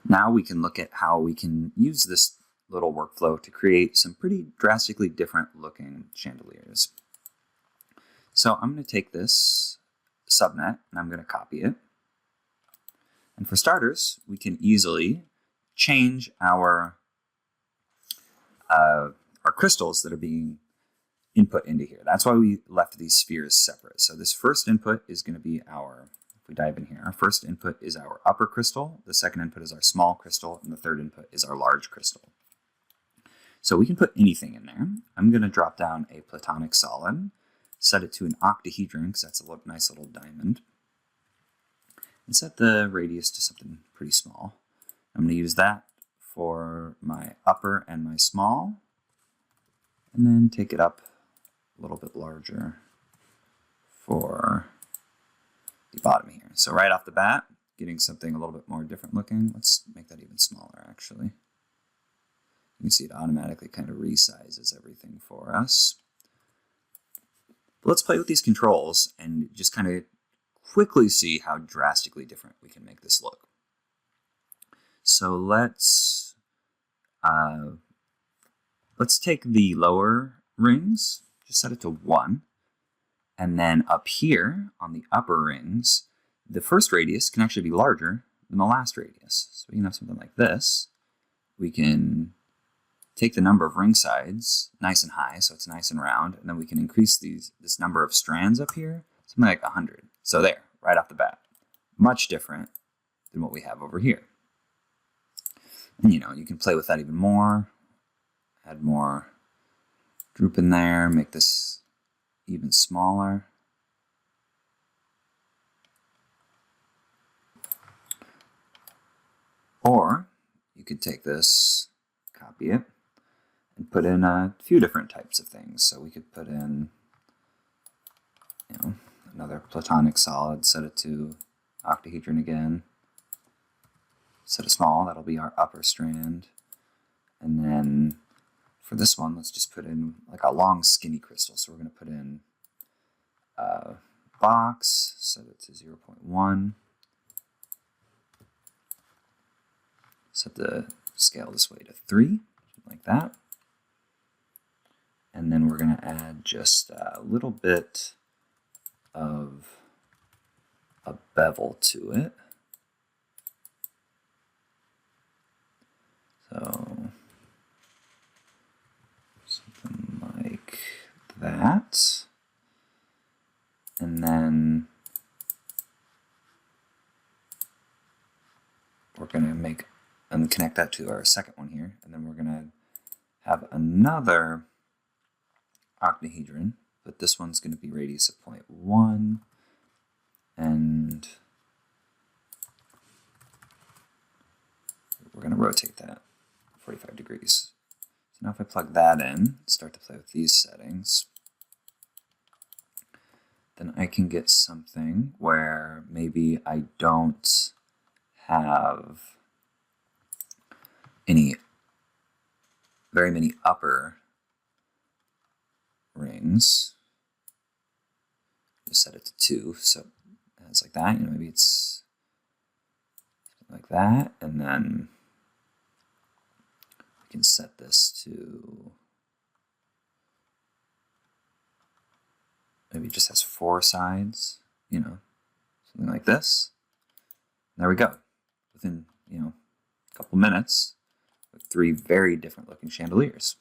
Now we can look at how we can use this little workflow to create some pretty drastically different looking chandeliers. So I'm going to take this subnet and I'm going to copy it. And for starters, we can easily change our crystals that are being input into here. That's why we left these spheres separate. So this first input is going to be our, if we dive in here, our first input is our upper crystal, the second input is our small crystal, and the third input is our large crystal. So we can put anything in there. I'm going to drop down a platonic solid, set it to an octahedron, because that's a nice little diamond, and set the radius to something pretty small. I'm going to use that for my upper and my small, and then take it up a little bit larger for the bottom here. So right off the bat, getting something a little bit more different looking. Let's make that even smaller, actually. You can see it automatically kind of resizes everything for us. But let's play with these controls and just kind of quickly see how drastically different we can make this look. So let's take the lower rings, just set it to 1, and then up here on the upper rings, the first radius can actually be larger than the last radius. So we can have something like this. We can take the number of ring sides nice and high, so it's nice and round, and then we can increase this number of strands up here, something like 100. So there, right off the bat, much different than what we have over here. And you can play with that even more, add more droop in there, make this even smaller. Or you could take this, copy it, and put in a few different types of things. So we could put in, another platonic solid, set it to octahedron again, set it small, that'll be our upper strand. And then for this one, let's just put in like a long skinny crystal. So we're going to put in a box, set it to 0.1. Set the scale this way to 3, like that. And then we're going to add just a little bit of a bevel to it. So something like that. And then we're going to make and connect that to our second one here. And then we're going to have another octahedron, but this one's going to be radius of 0.1. And we're going to rotate that 45 degrees. So now if I plug that in, start to play with these settings, then I can get something where maybe I don't have very many upper rings. Just set it to 2, so it's like that. Maybe it's like that, and then we can set this to maybe it just has 4 sides. Something like this. And there we go. Within a couple minutes, with 3 very different looking chandeliers.